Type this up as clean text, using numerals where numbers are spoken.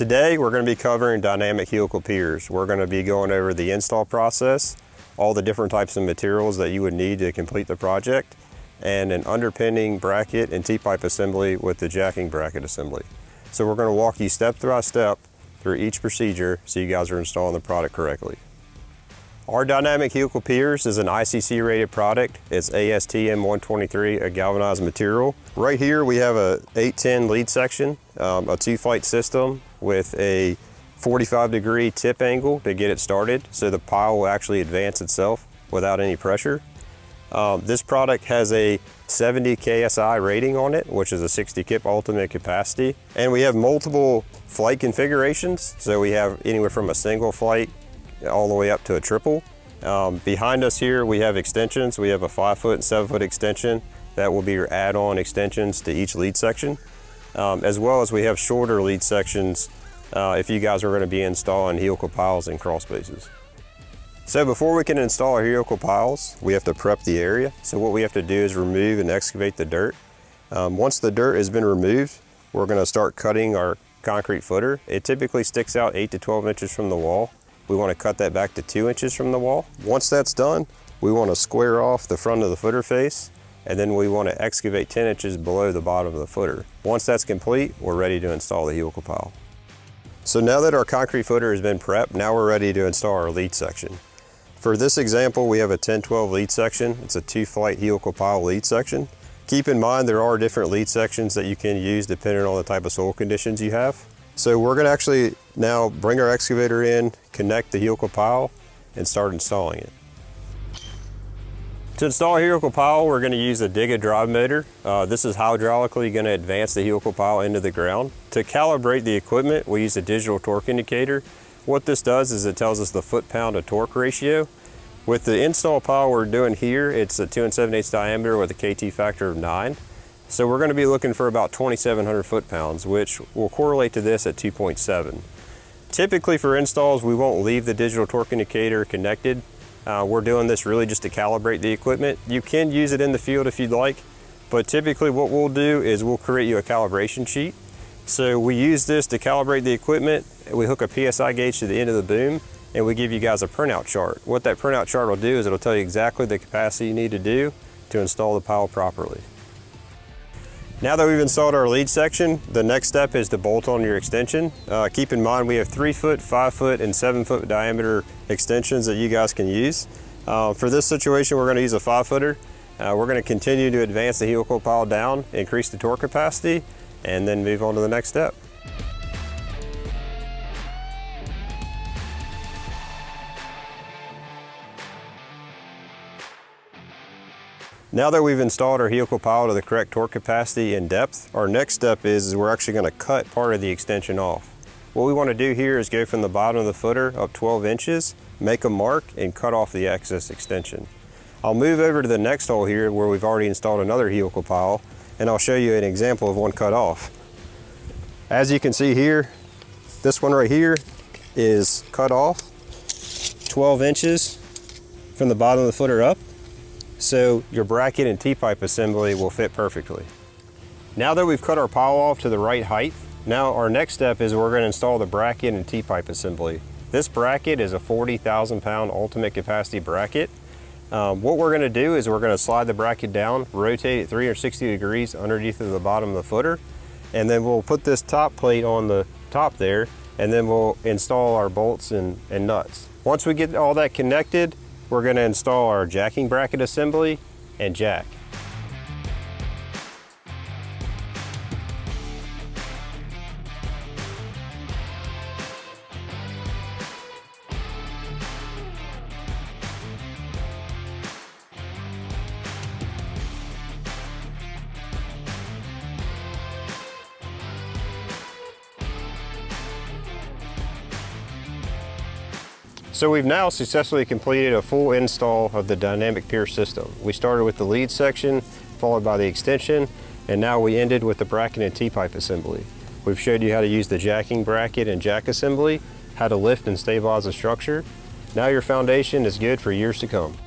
Today we're going to be covering Dynamic Helical Piers. We're going to be going over the install process, all the different types of materials that you would need to complete the project, and an underpinning bracket and T-pipe assembly with the jacking bracket assembly. So we're going to walk you step by step through each procedure so you guys are installing the product correctly. Our Dynamic Helical Piers is an ICC rated product. It's ASTM 123, a galvanized material. Right here we have a 810 lead section, a 2-flight system with a 45-degree tip angle to get it started so the pile will actually advance itself without any pressure. This product has a 70 KSI rating on it, which is a 60 kip ultimate capacity. And we have multiple flight configurations. So we have anywhere from a single flight all the way up to a triple. Behind us here we have extensions. We have a 5-foot and 7-foot extension that will be your add-on extensions to each lead section, as well as we have shorter lead sections if you guys are going to be installing helical piles and crawl spaces. So before we can install our helical piles, we have to prep the area. So what we have to do is remove and excavate the dirt. Once the dirt has been removed, we're going to start cutting our concrete footer. It typically sticks out 8 to 12 inches from the wall. We want to cut that back to 2 inches from the wall. Once that's done, we want to square off the front of the footer face, and then we want to excavate 10 inches below the bottom of the footer. Once that's complete, we're ready to install the helical pile. So now that our concrete footer has been prepped, now we're ready to install our lead section. For this example, we have a 10-12 lead section. It's a 2-flight helical pile lead section. Keep in mind there are different lead sections that you can use depending on the type of soil conditions you have. So we're going to actually now bring our excavator in, connect the helical pile, and start installing it. To install a helical pile, we're going to use a Digga drive motor. This is hydraulically going to advance the helical pile into the ground. To calibrate the equipment, we use a digital torque indicator. What this does is it tells us the foot-pound to torque ratio. With the install pile we're doing here, it's a 2 7/8 diameter with a KT factor of 9. So we're going to be looking for about 2,700 foot-pounds, which will correlate to this at 2.7. Typically for installs, we won't leave the digital torque indicator connected. We're doing this really just to calibrate the equipment. You can use it in the field if you'd like, but typically what we'll do is we'll create you a calibration sheet. So we use this to calibrate the equipment. We hook a PSI gauge to the end of the boom, and we give you guys a printout chart. What that printout chart will do is it'll tell you exactly the capacity you need to do to install the pile properly. Now that we've installed our lead section, the next step is to bolt on your extension. Keep in mind we have 3-foot, 5-foot, and 7-foot diameter extensions that you guys can use. For this situation, we're going to use a 5-footer. We're going to continue to advance the helical pile down, increase the torque capacity, and then move on to the next step. Now that we've installed our helical pile to the correct torque capacity and depth, our next step is we're actually going to cut part of the extension off. What we want to do here is go from the bottom of the footer up 12 inches, make a mark, and cut off the excess extension. I'll move over to the next hole here where we've already installed another helical pile, and I'll show you an example of one cut off. As you can see here, this one right here is cut off 12 inches from the bottom of the footer up. So your bracket and T-pipe assembly will fit perfectly. Now that we've cut our pile off to the right height, now our next step is we're going to install the bracket and T-pipe assembly. This bracket is a 40,000 pound ultimate capacity bracket. What we're going to do is we're going to slide the bracket down, rotate it 360 degrees underneath of the bottom of the footer, and then we'll put this top plate on the top there, and then we'll install our bolts and nuts. Once we get all that connected, we're going to install our jacking bracket assembly and jack. So we've now successfully completed a full install of the Dynamic Pier System. We started with the lead section, followed by the extension, and now we ended with the bracket and T-pipe assembly. We've showed you how to use the jacking bracket and jack assembly, how to lift and stabilize the structure. Now your foundation is good for years to come.